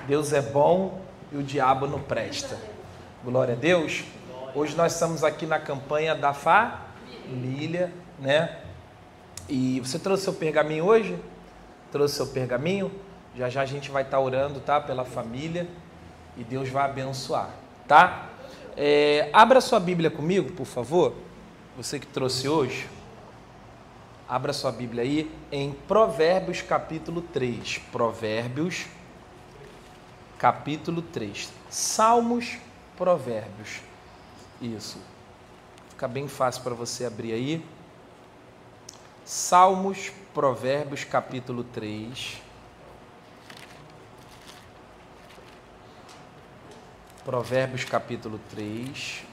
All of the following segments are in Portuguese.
Deus é bom e o diabo não presta. Glória a Deus. Hoje nós estamos aqui na campanha da família, né? E você trouxe seu pergaminho hoje? Trouxe seu pergaminho? Já já a gente vai estar orando, tá? Pela família e Deus vai abençoar, tá? Abra sua Bíblia comigo, por favor. Você que trouxe hoje. Abra sua Bíblia aí em Provérbios capítulo 3. Provérbios capítulo 3. Salmos, Provérbios. Isso. Fica bem fácil para você abrir aí. Salmos, Provérbios capítulo 3. Provérbios capítulo 3.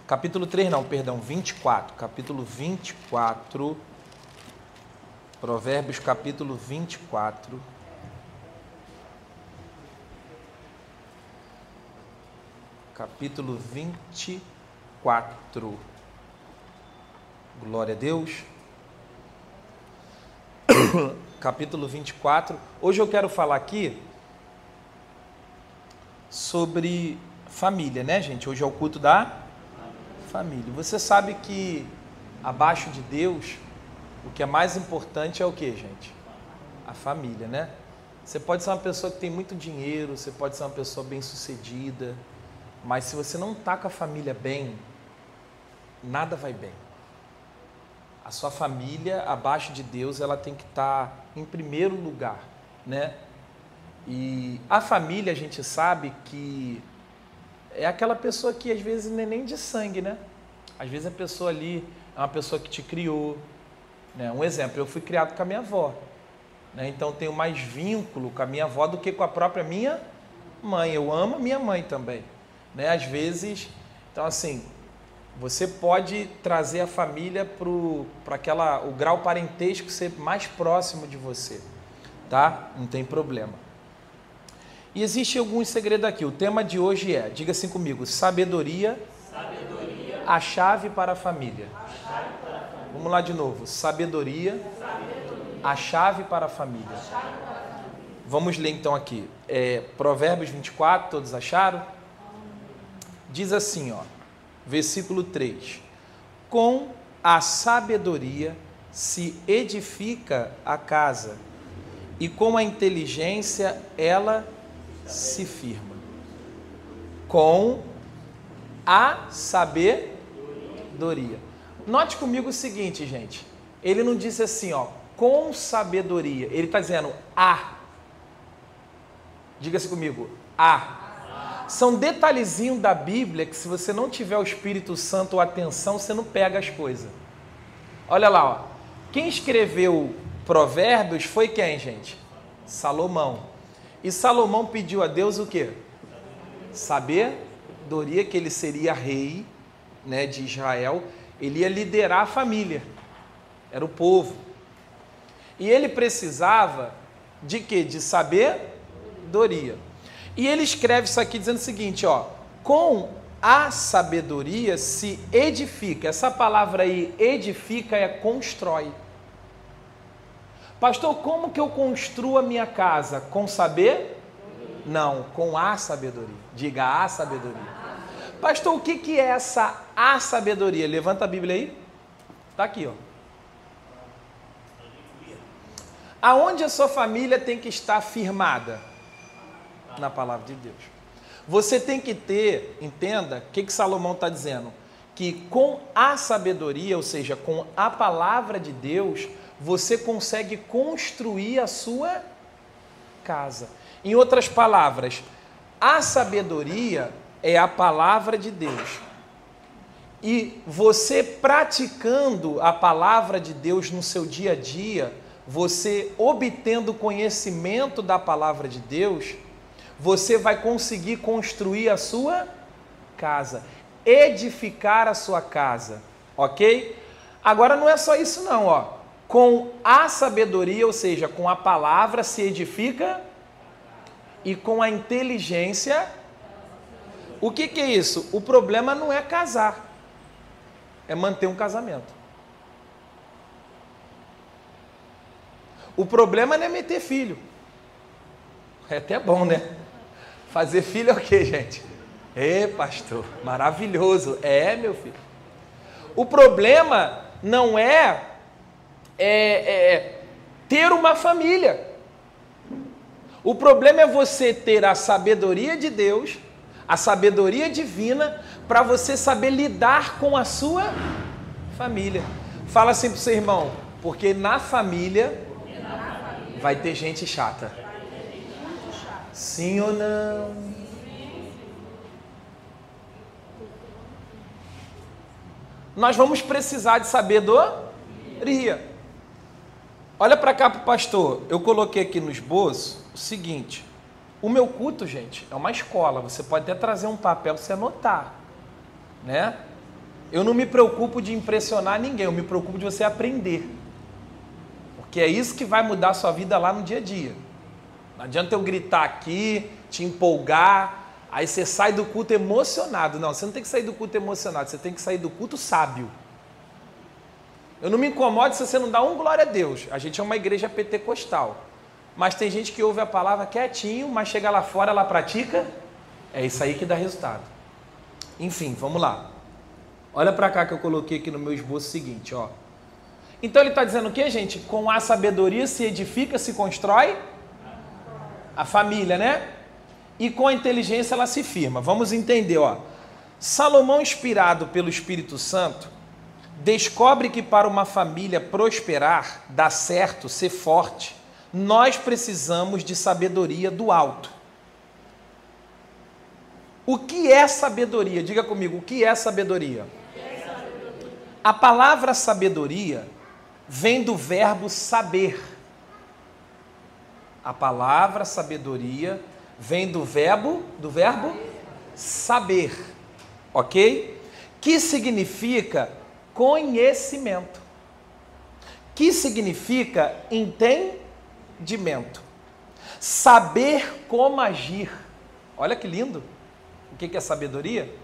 Capítulo 3 não, perdão, 24. Capítulo 24. Provérbios capítulo 24. Capítulo 24. Glória a Deus. Capítulo 24. Hoje eu quero falar aqui sobre família, né, gente? Hoje é o culto da família. Você sabe que abaixo de Deus, o que é mais importante é o que, gente? A família, né? Você pode ser uma pessoa que tem muito dinheiro, você pode ser uma pessoa bem-sucedida, mas se você não está com a família bem, nada vai bem. A sua família, abaixo de Deus, ela tem que estar em primeiro lugar, né? E a família, a gente sabe que é aquela pessoa que às vezes não é nem de sangue, né? Às vezes a pessoa ali é uma pessoa que te criou, né? Um exemplo, eu fui criado com a minha avó, né? Então tenho mais vínculo com a minha avó do que com a própria minha mãe. Eu amo a minha mãe também, né? Às vezes, então assim, você pode trazer a família para o grau parentesco ser mais próximo de você, tá? Não tem problema. E existe algum segredo aqui. O tema de hoje é, diga assim comigo, sabedoria, a chave para a família. Vamos lá de novo. Sabedoria, a chave para a família. Vamos ler então aqui. Provérbios 24, todos acharam? Diz assim, ó, versículo 3. Com a sabedoria se edifica a casa, e com a inteligência ela se firma. Com a sabedoria. Note comigo o seguinte, gente. Ele não disse assim, ó, com sabedoria. Ele está dizendo a. Diga-se comigo, a. São detalhezinhos da Bíblia que se você não tiver o Espírito Santo ou atenção, você não pega as coisas. Olha lá, ó. Quem escreveu Provérbios foi quem, gente? Salomão. E Salomão pediu a Deus o quê? Sabedoria, que ele seria rei, né, de Israel. Ele ia liderar a família. Era o povo. E ele precisava de quê? De sabedoria. E ele escreve isso aqui dizendo o seguinte, ó, com a sabedoria se edifica. Essa palavra aí, edifica, é constrói. Pastor, como que eu construo a minha casa? Com saber? Não, com a sabedoria. Diga a sabedoria. Pastor, o que é essa a sabedoria? Levanta a Bíblia aí. Está aqui, ó. Aonde a sua família tem que estar firmada? Na palavra de Deus. Você tem que ter, entenda, o que Salomão está dizendo? Que com a sabedoria, ou seja, com a palavra de Deus, você consegue construir a sua casa. Em outras palavras, a sabedoria é a palavra de Deus. E você praticando a palavra de Deus no seu dia a dia, você obtendo conhecimento da palavra de Deus, você vai conseguir construir a sua casa, edificar a sua casa, ok? Agora não é só isso não, ó. Com a sabedoria, ou seja, com a palavra se edifica e com a inteligência. O que é isso? O problema não é casar, é manter um casamento. O problema não é meter filho. É até bom, né? Fazer filho é o quê, gente? Pastor, maravilhoso. Meu filho. O problema não é ter uma família. O problema é você ter a sabedoria de Deus, a sabedoria divina, para você saber lidar com a sua família. Fala assim para o seu irmão, porque na família vai ter gente chata. Sim ou não? Nós vamos precisar de sabedoria. Olha para cá para o pastor. Eu coloquei aqui no esboço o seguinte. O meu culto, gente, é uma escola. Você pode até trazer um papel para você anotar, né? Eu não me preocupo de impressionar ninguém. Eu me preocupo de você aprender. Porque é isso que vai mudar a sua vida lá no dia a dia. Não adianta eu gritar aqui, te empolgar... Aí você sai do culto emocionado. Não, você não tem que sair do culto emocionado, você tem que sair do culto sábio. Eu não me incomodo se você não dá um glória a Deus. A gente é uma igreja pentecostal. Mas tem gente que ouve a palavra quietinho, mas chega lá fora, ela pratica. É isso aí que dá resultado. Enfim, vamos lá. Olha para cá que eu coloquei aqui no meu esboço o seguinte, ó. Então ele está dizendo o quê, gente? Com a sabedoria se edifica, se constrói a família, né? E com a inteligência ela se firma. Vamos entender, ó. Salomão, inspirado pelo Espírito Santo, descobre que para uma família prosperar, dar certo, ser forte, nós precisamos de sabedoria do alto. O que é sabedoria? Diga comigo, o que é sabedoria? A palavra sabedoria vem do verbo saber. A palavra sabedoria vem do verbo saber, ok? Que significa conhecimento. Que significa entendimento. Saber como agir. Olha que lindo. O que é sabedoria?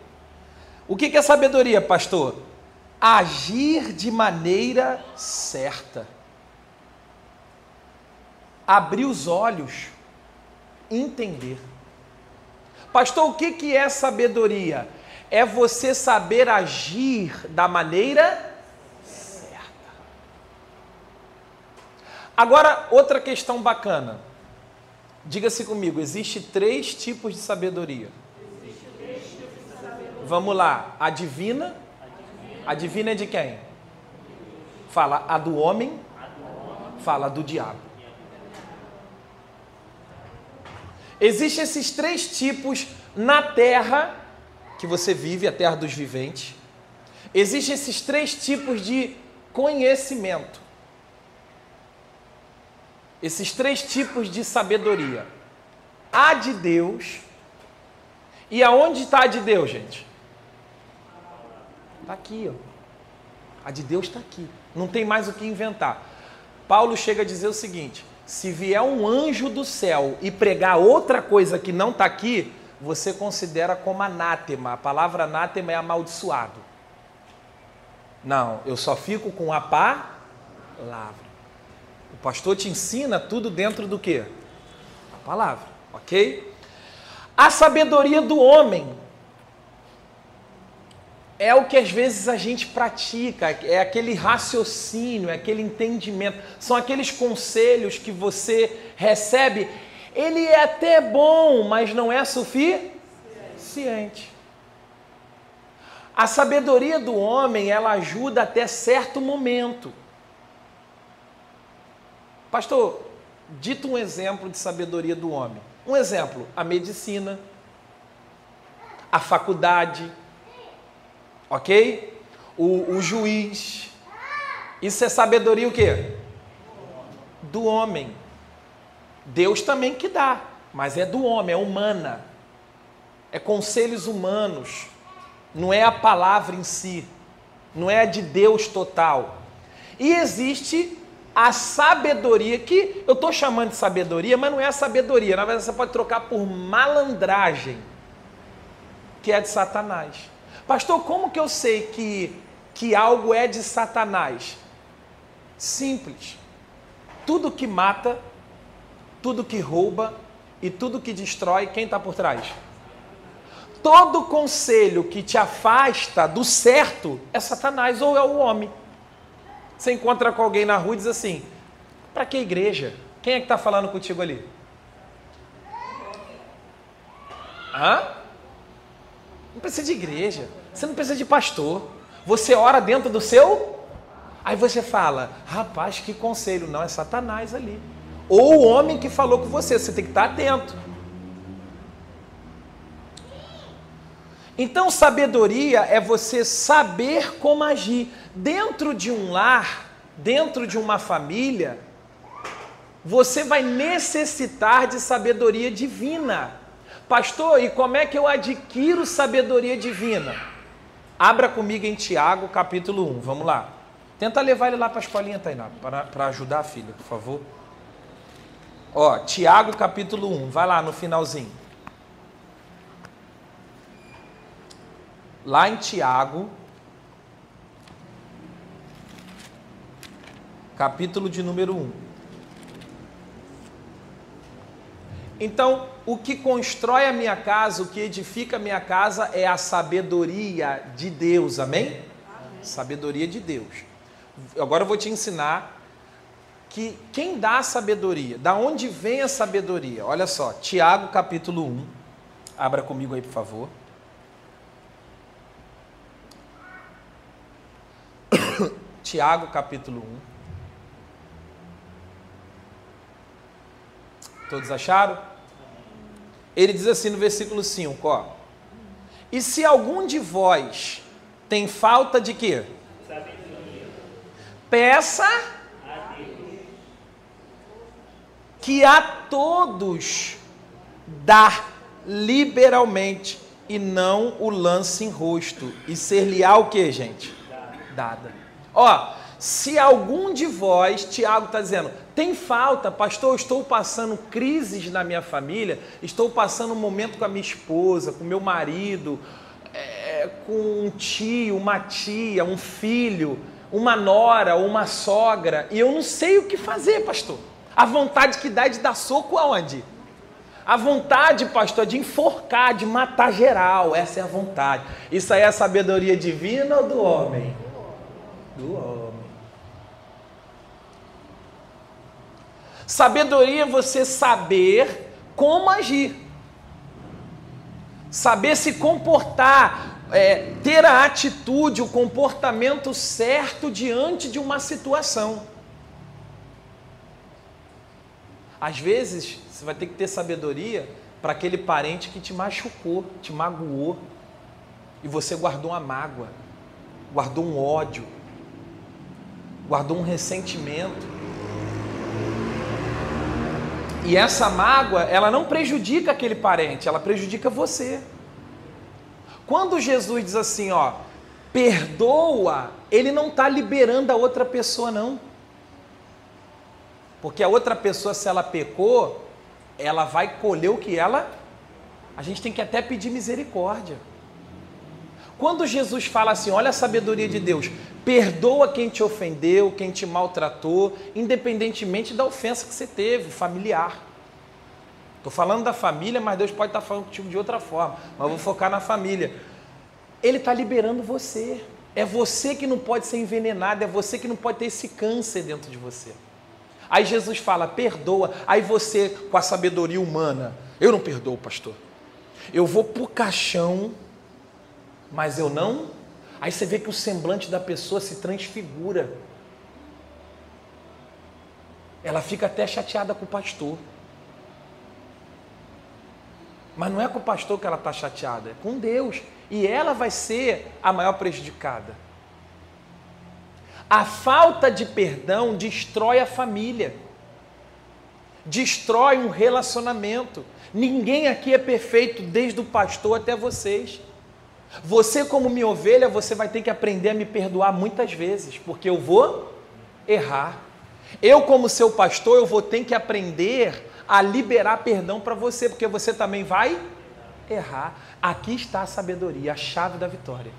O que é sabedoria, pastor? Agir de maneira certa. Abrir os olhos. Entender. Pastor, o que é sabedoria? É você saber agir da maneira certa. Agora, outra questão bacana. Diga-se comigo, existe 3 tipos de sabedoria. Vamos lá, a divina. A divina é de quem? Fala a do homem, fala do diabo. Existem esses 3 tipos na terra que você vive, a terra dos viventes. Existem esses 3 tipos de conhecimento. Esses 3 tipos de sabedoria. A de Deus. E aonde está a de Deus, gente? Está aqui, ó. A de Deus está aqui. Não tem mais o que inventar. Paulo chega a dizer o seguinte: se vier um anjo do céu e pregar outra coisa que não está aqui, você considera como anátema. A palavra anátema é amaldiçoado. Não, eu só fico com a palavra. O pastor te ensina tudo dentro do quê? A palavra, ok? A sabedoria do homem é o que às vezes a gente pratica, é aquele raciocínio, é aquele entendimento, são aqueles conselhos que você recebe. Ele é até bom, mas não é suficiente. A sabedoria do homem, ela ajuda até certo momento. Pastor, dito um exemplo de sabedoria do homem. Um exemplo, a medicina, a faculdade, ok? O juiz. Isso é sabedoria o quê? Do homem. Deus também que dá, mas é do homem, é humana. É conselhos humanos. Não é a palavra em si. Não é a de Deus total. E existe a sabedoria, que eu estou chamando de sabedoria, mas não é a sabedoria. Na verdade, você pode trocar por malandragem, que é de Satanás. Pastor, como que eu sei que algo é de Satanás? Simples. tudo que mata, tudo que rouba e tudo que destrói, quem está por trás? Todo conselho que te afasta do certo é Satanás ou é o homem. Você encontra com alguém na rua e diz assim, para que igreja? Quem é que está falando contigo ali? Hã? Não precisa de igreja, você não precisa de pastor. Você ora dentro do seu... Aí você fala, rapaz, que conselho. Não, é Satanás ali. Ou o homem que falou com você, você tem que estar atento. Então, sabedoria é você saber como agir. Dentro de um lar, dentro de uma família, você vai necessitar de sabedoria divina. Pastor, e como é que eu adquiro sabedoria divina? Abra comigo em Tiago, capítulo 1. Vamos lá. Tenta levar ele lá para a escolinha, Tainá, para ajudar a filha, por favor. Ó, Tiago, capítulo 1. Vai lá no finalzinho. Lá em Tiago, capítulo de número 1. Então, o que constrói a minha casa, o que edifica a minha casa é a sabedoria de Deus, amém? Amém. Sabedoria de Deus. Agora eu vou te ensinar que quem dá a sabedoria, da onde vem a sabedoria? Olha só, Tiago capítulo 1, abra comigo aí por favor. Tiago capítulo 1. Todos acharam? Ele diz assim no versículo 5, ó. E se algum de vós tem falta de quê? Sabedoria. Peça a Deus, que a todos dá liberalmente e não o lance em rosto. E ser-lhe-á o quê, gente? Dada. Ó, se algum de vós, Tiago está dizendo, tem falta, pastor, eu estou passando crises na minha família, estou passando um momento com a minha esposa, com meu marido, com um tio, uma tia, um filho, uma nora, uma sogra, e eu não sei o que fazer, pastor. A vontade que dá é de dar soco aonde? A vontade, pastor, é de enforcar, de matar geral, essa é a vontade. Isso aí é a sabedoria divina ou do homem? Do homem. Sabedoria é você saber como agir, saber se comportar, ter a atitude, o comportamento certo diante de uma situação. Às vezes, você vai ter que ter sabedoria para aquele parente que te machucou, te magoou, e você guardou uma mágoa, guardou um ódio, guardou um ressentimento. E essa mágoa, ela não prejudica aquele parente, ela prejudica você. Quando Jesus diz assim, ó, perdoa, ele não está liberando a outra pessoa, não. Porque a outra pessoa, se ela pecou, ela vai colher o que ela... A gente tem que até pedir misericórdia. Quando Jesus fala assim, olha a sabedoria de Deus, perdoa quem te ofendeu, quem te maltratou, independentemente da ofensa que você teve, familiar. Estou falando da família, mas Deus pode estar falando contigo de outra forma, mas eu vou focar na família. Ele está liberando você. É você que não pode ser envenenado, é você que não pode ter esse câncer dentro de você. Aí Jesus fala, perdoa. Aí você, com a sabedoria humana, eu não perdoo, pastor. Eu vou para o caixão, mas eu não... Aí você vê que o semblante da pessoa se transfigura. Ela fica até chateada com o pastor. Mas não é com o pastor que ela está chateada, é com Deus. E ela vai ser a maior prejudicada. A falta de perdão destrói a família. Destrói um relacionamento. Ninguém aqui é perfeito, desde o pastor até vocês. Você, como minha ovelha, você vai ter que aprender a me perdoar muitas vezes, porque eu vou errar. Eu, como seu pastor, eu vou ter que aprender a liberar perdão para você, porque você também vai errar. Aqui está a sabedoria, a chave da vitória.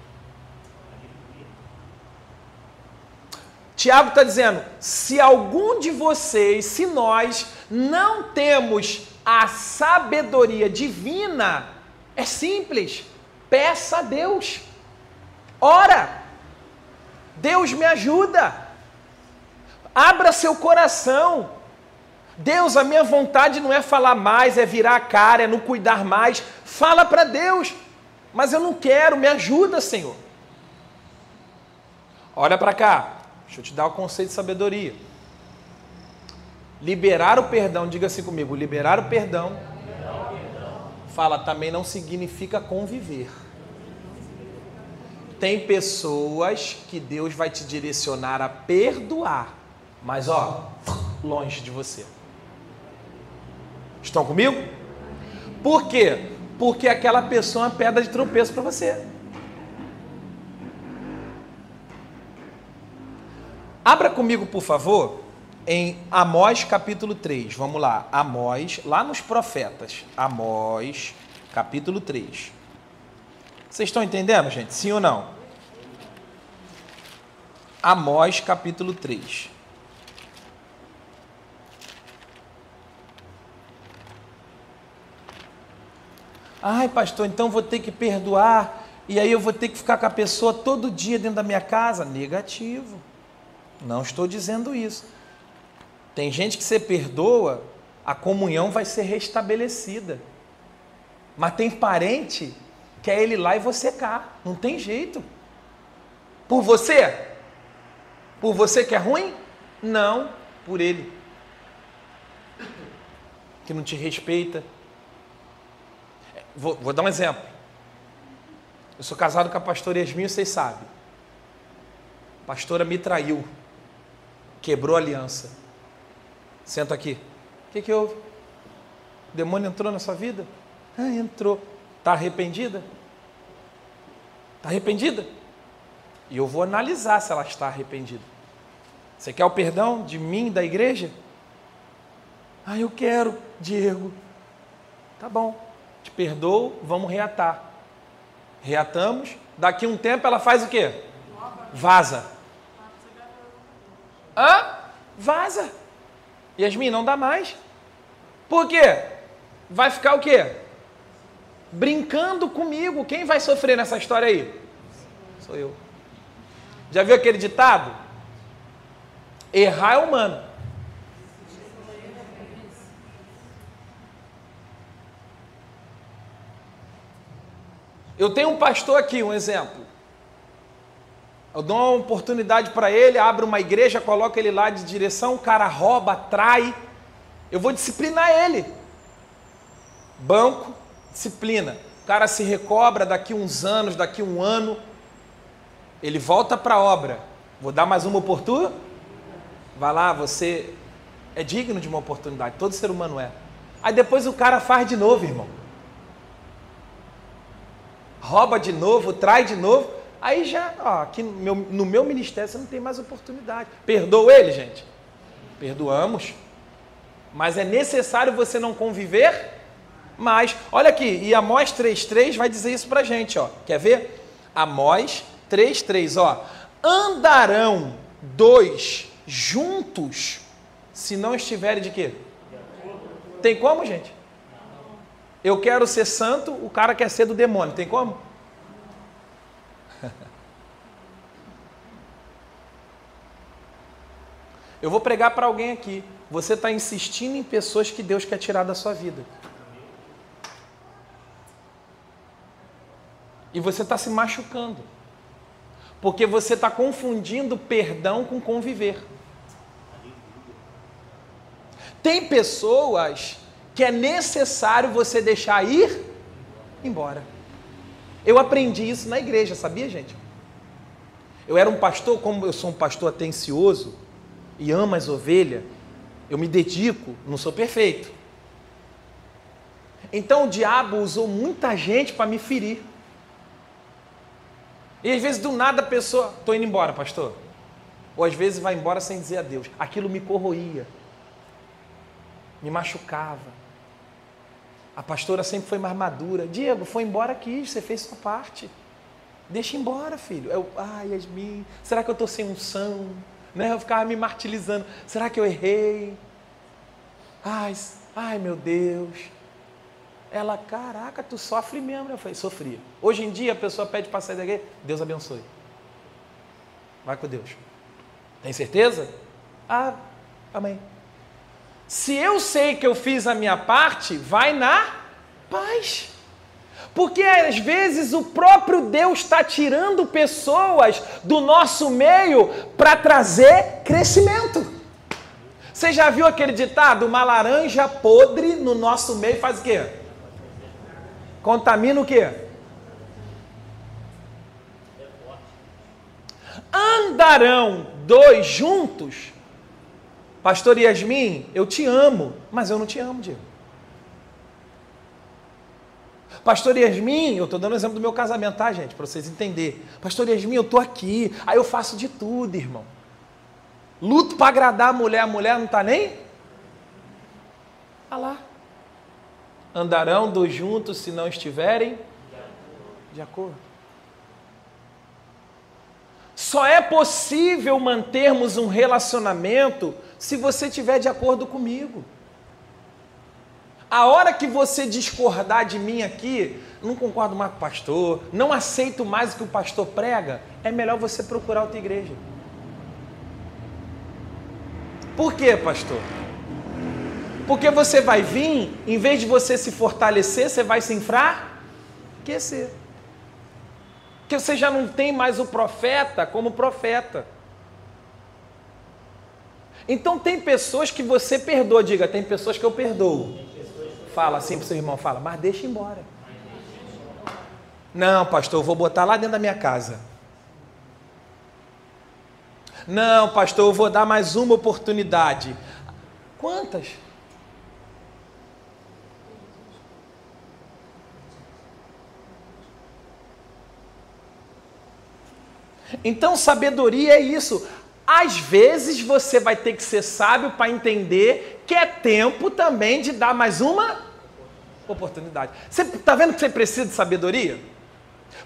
Tiago está dizendo, se algum de vocês, se nós não temos a sabedoria divina, é simples, peça a Deus, ora, Deus me ajuda, abra seu coração. Deus, a minha vontade não é falar mais, é virar a cara, é não cuidar mais. Fala para Deus, mas eu não quero, me ajuda, Senhor. Olha para cá, deixa eu te dar o conceito de sabedoria. Liberar o perdão, diga assim comigo, liberar o perdão. Fala, também não significa conviver. Tem pessoas que Deus vai te direcionar a perdoar, mas longe de você. Estão comigo? Por quê? Porque aquela pessoa é uma pedra de tropeço para você. Abra comigo, por favor, em Amós capítulo 3. Vamos lá, Amós, lá nos profetas. Amós capítulo 3. Vocês estão entendendo, gente? Sim ou não? Amós capítulo 3. Ai, pastor, então vou ter que perdoar e aí eu vou ter que ficar com a pessoa todo dia dentro da minha casa? Negativo. Não estou dizendo isso. Tem gente que você perdoa, a comunhão vai ser restabelecida. Mas tem parente que é ele lá e você cá. Não tem jeito. Por você? Por você que é ruim? Não, por ele. Que não te respeita. Vou dar um exemplo. Eu sou casado com a pastora Yasmin, vocês sabem. A pastora me traiu. Quebrou a aliança. Senta aqui. O que houve? O demônio entrou na sua vida? Ah, entrou. Está arrependida? Está arrependida? E eu vou analisar se ela está arrependida. Você quer o perdão de mim e da igreja? Ah, eu quero, Diego. Tá bom. Te perdoo, vamos reatar. Reatamos. Daqui um tempo ela faz o quê? Vaza. Hã? Vaza. Yasmin, não dá mais. Por quê? Vai ficar o quê? Brincando comigo. Quem vai sofrer nessa história aí? Sou eu. Já viu aquele ditado? Errar é humano. Eu tenho um pastor aqui, um exemplo. Eu dou uma oportunidade para ele, abro uma igreja, coloco ele lá de direção, o cara rouba, trai. Eu vou disciplinar ele. Banco, disciplina. O cara se recobra daqui uns anos, daqui um ano. Ele volta para a obra. Vou dar mais uma oportunidade? Vai lá, você é digno de uma oportunidade. Todo ser humano é. Aí depois o cara faz de novo, irmão. Rouba de novo, trai de novo, aí já, aqui no meu ministério você não tem mais oportunidade. Perdoa ele, gente? Perdoamos, mas é necessário você não conviver mais. Olha aqui, e Amós 3,3 vai dizer isso pra gente, quer ver? Amós 3,3, andarão dois juntos se não estiverem de quê? Tem como, gente? Eu quero ser santo, o cara quer ser do demônio. Tem como? Eu vou pregar para alguém aqui. Você está insistindo em pessoas que Deus quer tirar da sua vida. E você está se machucando. Porque você está confundindo perdão com conviver. Tem pessoas que é necessário você deixar ir embora. Eu aprendi isso na igreja, sabia, gente? Eu era um pastor, como eu sou um pastor atencioso e amo as ovelhas, eu me dedico, não sou perfeito. Então o diabo usou muita gente para me ferir. E às vezes do nada a pessoa, estou indo embora, pastor. Ou às vezes vai embora sem dizer adeus. Aquilo me corroía, me machucava. A pastora sempre foi mais madura. Diego, foi embora aqui, você fez sua parte. Deixa embora, filho. Yasmin, será que eu estou sem unção? né? Eu ficava me martirizando. Será que eu errei? Ai, meu Deus. Ela, caraca, tu sofre mesmo. Eu falei, sofria. Hoje em dia a pessoa pede para sair daqui, Deus abençoe. Vai com Deus. Tem certeza? Amém. Se eu sei que eu fiz a minha parte, vai na paz. Porque às vezes o próprio Deus está tirando pessoas do nosso meio para trazer crescimento. Você já viu aquele ditado? Uma laranja podre no nosso meio faz o quê? Contamina o quê? Andarão dois juntos? Pastor Yasmin, eu te amo, mas eu não te amo, Diego. Pastor Yasmin, eu estou dando o exemplo do meu casamento, tá, gente? Para vocês entenderem. Pastor Yasmin, eu estou aqui, aí eu faço de tudo, irmão. Luto para agradar a mulher não está nem? Olha lá. Andarão dois juntos se não estiverem de acordo. Só é possível mantermos um relacionamento se você estiver de acordo comigo. A hora que você discordar de mim aqui, não concordo mais com o pastor, não aceito mais o que o pastor prega, é melhor você procurar outra igreja. Por quê, pastor? Porque você vai vir, em vez de você se fortalecer, você vai se enfraquecer. Porque você já não tem mais o profeta como profeta. Então tem pessoas que você perdoa, diga, tem pessoas que eu perdoo. Fala assim para o seu irmão, fala, mas deixa embora. Não, pastor, eu vou botar lá dentro da minha casa. Não, pastor, eu vou dar mais uma oportunidade. Quantas? Então, sabedoria é isso. Às vezes você vai ter que ser sábio para entender que é tempo também de dar mais uma oportunidade. Você está vendo que você precisa de sabedoria?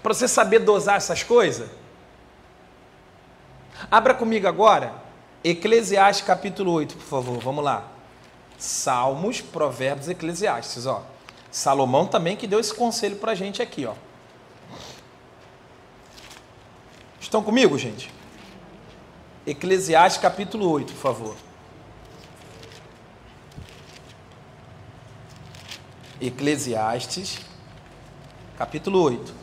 Para você saber dosar essas coisas? Abra comigo agora, Eclesiastes capítulo 8, por favor, vamos lá. Salmos, Provérbios, Eclesiastes, ó. Salomão também que deu esse conselho para a gente aqui, ó. Estão comigo, gente? Eclesiastes capítulo 8, por favor. Eclesiastes capítulo 8.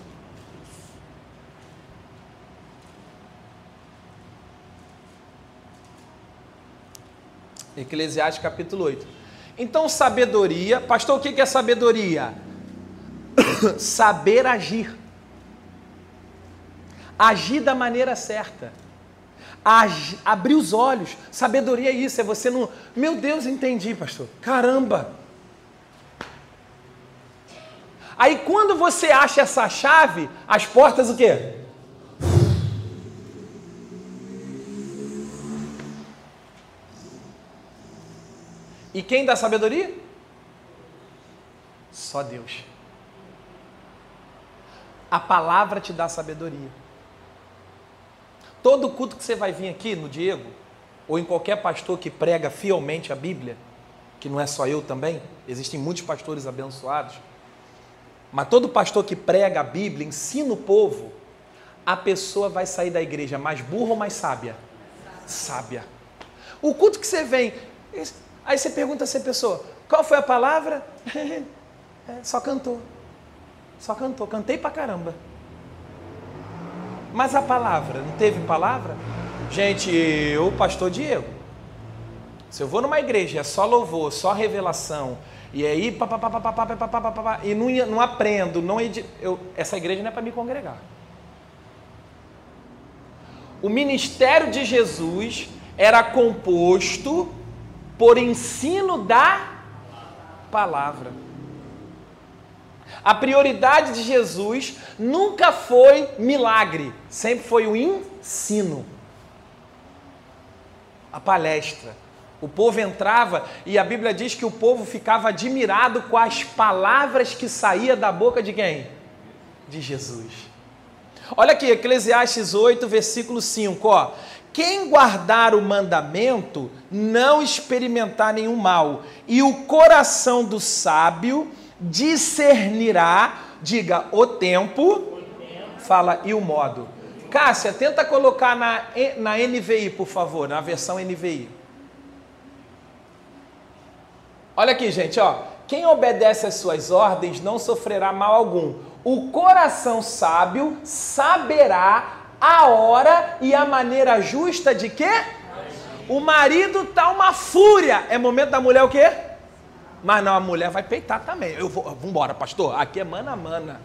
Eclesiastes capítulo 8. Então, sabedoria, pastor, o que é sabedoria? Saber agir. Agir da maneira certa. Abrir os olhos. Sabedoria é isso, é você não... Meu Deus, entendi, pastor. Caramba! Aí quando você acha essa chave, as portas o quê? E quem dá sabedoria? Só Deus. A palavra te dá sabedoria. Todo culto que você vai vir aqui no Diego, ou em qualquer pastor que prega fielmente a Bíblia, que não é só eu também, existem muitos pastores abençoados, mas todo pastor que prega a Bíblia, ensina o povo, a pessoa vai sair da igreja mais burra ou mais sábia? Sábia. O culto que você vem, aí você pergunta a essa pessoa, qual foi a palavra? Só cantou. Só cantou, cantei pra caramba. Mas a palavra, não teve palavra? Gente, eu, pastor Diego, se eu vou numa igreja, é só louvor, só revelação, e aí, e não aprendo, essa igreja não é para me congregar. O ministério de Jesus era composto por ensino da palavra. A prioridade de Jesus nunca foi milagre, sempre foi o ensino. A palestra. O povo entrava e a Bíblia diz que o povo ficava admirado com as palavras que saíam da boca de quem? De Jesus. Olha aqui, Eclesiastes 8, versículo 5, ó. quem guardar o mandamento não experimentar nenhum mal, e o coração do sábio discernirá, diga, o tempo, fala, e o modo. Cássia, tenta colocar na NVI, por favor, na versão NVI. Olha aqui, gente, ó. Quem obedece às suas ordens não sofrerá mal algum. O coração sábio saberá a hora e a maneira justa de quê? O marido tá uma fúria. É momento da mulher o quê? Mas não, a mulher vai peitar também. Vambora, pastor. Aqui é mana a mana.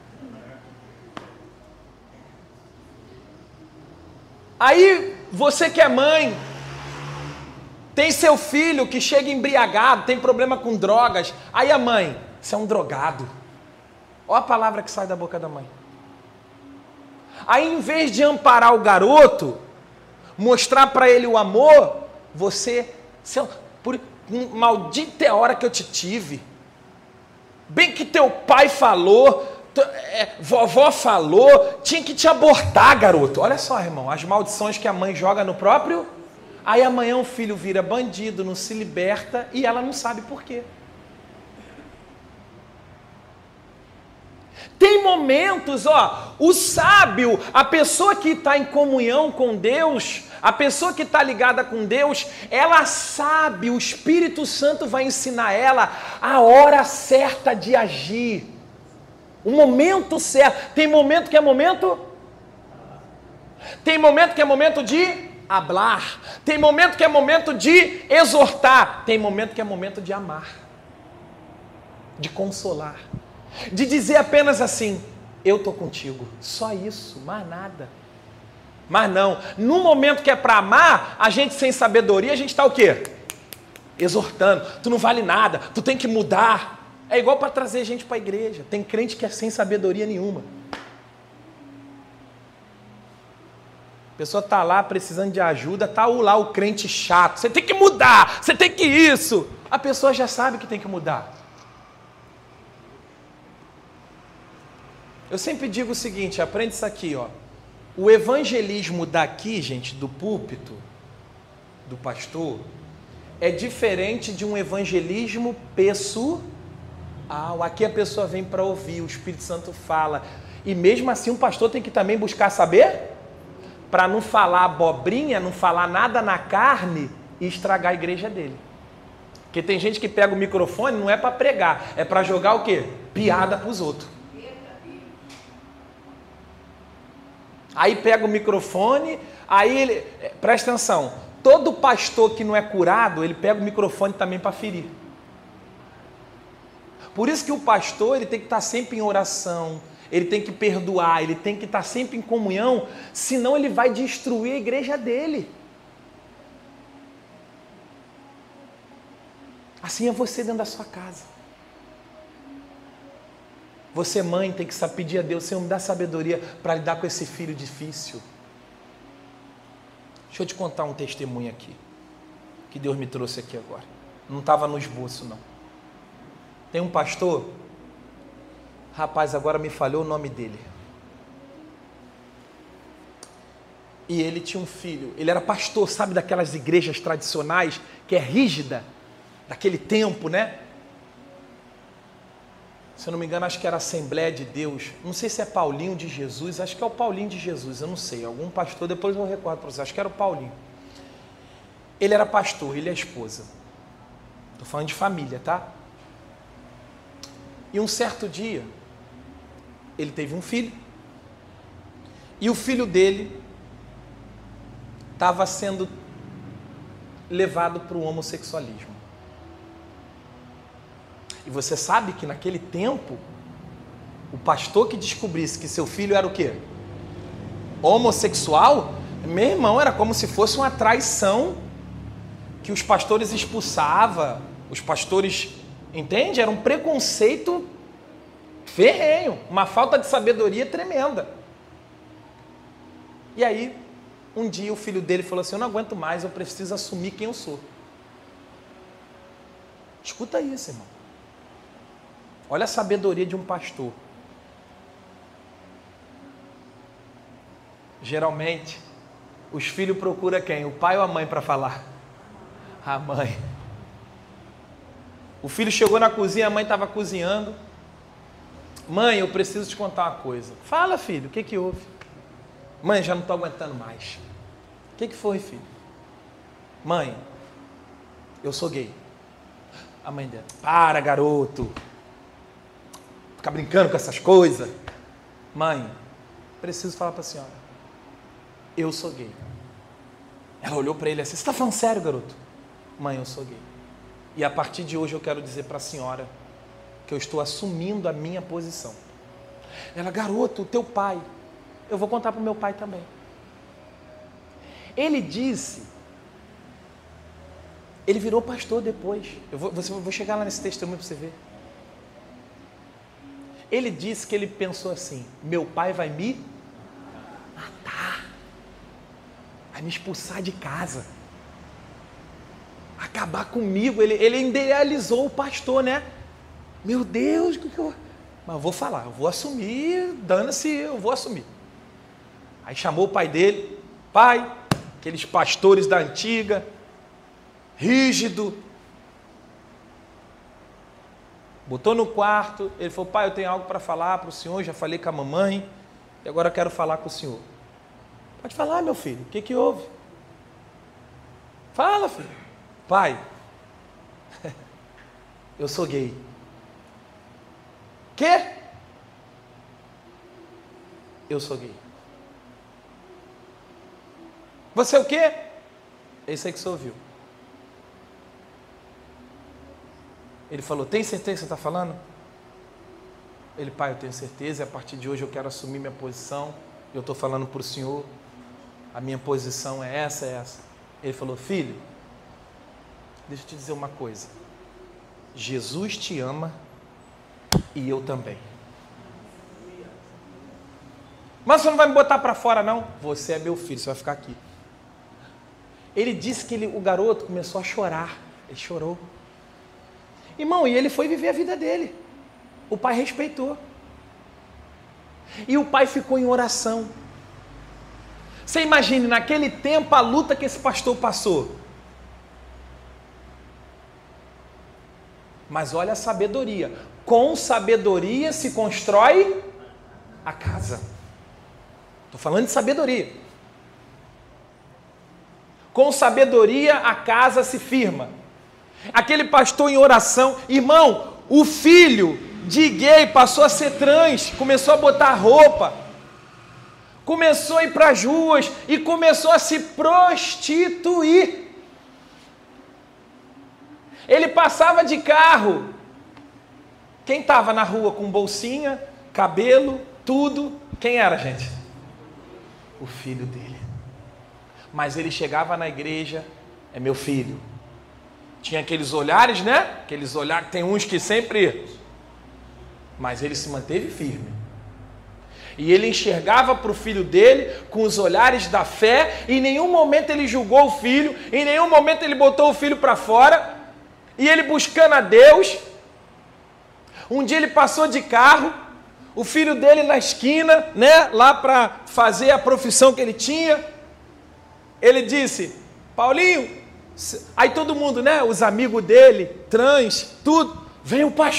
Aí, você que é mãe, tem seu filho que chega embriagado, tem problema com drogas. Aí a mãe, você é um drogado. Olha a palavra que sai da boca da mãe. Aí, em vez de amparar o garoto, mostrar para ele o amor, você maldita é a hora que eu te tive. Bem que teu pai falou, vovó falou, tinha que te abortar, garoto. Olha só, irmão, as maldições que a mãe joga no próprio. Aí amanhã o filho vira bandido, não se liberta e ela não sabe por quê. Tem momentos, ó, o sábio, a pessoa que está em comunhão com Deus, a pessoa que está ligada com Deus, ela sabe, o Espírito Santo vai ensinar ela a hora certa de agir. O momento certo. Tem momento que é momento? Tem momento que é momento de hablar. Tem momento que é momento de exortar. Tem momento que é momento de amar. De consolar. De dizer apenas assim, eu estou contigo. Só isso, mais nada. Mas não, no momento que é para amar, a gente sem sabedoria, a gente está o quê? Exortando. Tu não vale nada, tu tem que mudar. É igual para trazer gente para a igreja. Tem crente que é sem sabedoria nenhuma. A pessoa está lá precisando de ajuda, está lá o crente chato. Você tem que mudar, você tem que isso. A pessoa já sabe que tem que mudar. Eu sempre digo o seguinte, aprende isso aqui, ó. O evangelismo daqui, gente, do púlpito, do pastor, é diferente de um evangelismo pessoal. Aqui a pessoa vem para ouvir, o Espírito Santo fala. E mesmo assim o pastor tem que também buscar saber, para não falar abobrinha, não falar nada na carne e estragar a igreja dele. Porque tem gente que pega o microfone, não é para pregar, é para jogar o quê? Piada para os outros. Aí pega o microfone, aí ele... Presta atenção, todo pastor que não é curado, ele pega o microfone também para ferir. Por isso que o pastor, ele tem que estar sempre em oração, ele tem que perdoar, ele tem que estar sempre em comunhão, senão ele vai destruir a igreja dele. Assim é você dentro da sua casa. Você, mãe, tem que pedir a Deus, Senhor, me dá sabedoria para lidar com esse filho difícil. Deixa eu te contar um testemunho aqui, que Deus me trouxe aqui agora. Não estava no esboço, não. Tem um pastor, rapaz, agora me falhou o nome dele. E ele tinha um filho, ele era pastor, sabe daquelas igrejas tradicionais, que é rígida, daquele tempo, né? Se eu não me engano, acho que era Assembleia de Deus. Não sei se é Paulinho de Jesus, acho que é o Paulinho de Jesus, eu não sei. Algum pastor, depois eu recordo para vocês, acho que era o Paulinho. Ele era pastor, ele e a esposa. Estou falando de família, tá? E um certo dia, ele teve um filho. E o filho dele estava sendo levado para o homossexualismo. E você sabe que naquele tempo, o pastor que descobrisse que seu filho era o quê? Homossexual, meu irmão, era como se fosse uma traição que os pastores expulsavam, os pastores, entende? Era um preconceito ferrenho, uma falta de sabedoria tremenda. E aí, um dia o filho dele falou assim, eu não aguento mais, eu preciso assumir quem eu sou. Escuta isso, irmão. Olha a sabedoria de um pastor. Geralmente, Os filhos procuram quem? O pai ou a mãe para falar? A mãe. O filho chegou na cozinha, a mãe estava cozinhando. Mãe, eu preciso te contar uma coisa. Fala, filho, o que houve? Mãe, já não estou aguentando mais. O que foi, filho? Mãe, eu sou gay. A mãe dela, para, garoto. Ficar brincando com essas coisas. Mãe, preciso falar para a senhora. Eu sou gay. Ela olhou para ele assim, você está falando sério, garoto? Mãe, eu sou gay. E a partir de hoje eu quero dizer para a senhora que eu estou assumindo a minha posição. Ela, garoto, o teu pai. Eu vou contar para o meu pai também. Ele disse, ele virou pastor depois. Eu vou chegar lá nesse testemunho para você ver. Ele disse que ele pensou assim, meu pai vai me matar. Vai me expulsar de casa. Acabar comigo. Ele idealizou o pastor, né? Meu Deus, o que eu... Mas eu vou falar, eu vou assumir, dane-se, eu vou assumir. Aí chamou o pai dele, pai, aqueles pastores da antiga, rígido. Botou no quarto, ele falou, pai, eu tenho algo para falar para o senhor, já falei com a mamãe, e agora eu quero falar com o senhor. Pode falar, meu filho, o que houve? Fala, filho. Pai, eu sou gay. Quê? Eu sou gay. Você é o quê? Esse aí que você ouviu. Ele falou, tem certeza que você está falando? Ele, pai, eu tenho certeza, e a partir de hoje eu quero assumir minha posição, eu estou falando para o senhor, a minha posição é essa, é essa. Ele falou, filho, deixa eu te dizer uma coisa, Jesus te ama e eu também. Mas você não vai me botar para fora não? Você é meu filho, você vai ficar aqui. Ele disse que o garoto começou a chorar, ele chorou. Irmão, e ele foi viver a vida dele. O pai respeitou. E o pai ficou em oração. Você imagine, naquele tempo, a luta que esse pastor passou. Mas olha a sabedoria. Com sabedoria se constrói a casa. Estou falando de sabedoria. Com sabedoria a casa se firma. Aquele pastor em oração, irmão, o filho de gay passou a ser trans, começou a botar roupa, começou a ir para as ruas e começou a se prostituir. Ele passava de carro. Quem estava na rua com bolsinha, cabelo, tudo, quem era, gente? O filho dele. Mas ele chegava na igreja, é meu filho. Tinha aqueles olhares, né? Aqueles olhares, tem uns que sempre... Mas ele se manteve firme. E ele enxergava para o filho dele com os olhares da fé. Em nenhum momento ele julgou o filho. Em nenhum momento ele botou o filho para fora. E ele buscando a Deus. Um dia ele passou de carro. O filho dele na esquina, né? Lá para fazer a profissão que ele tinha. Ele disse, Paulinho... Aí todo mundo, né? Os amigos dele, trans, tudo. Vem o pastor.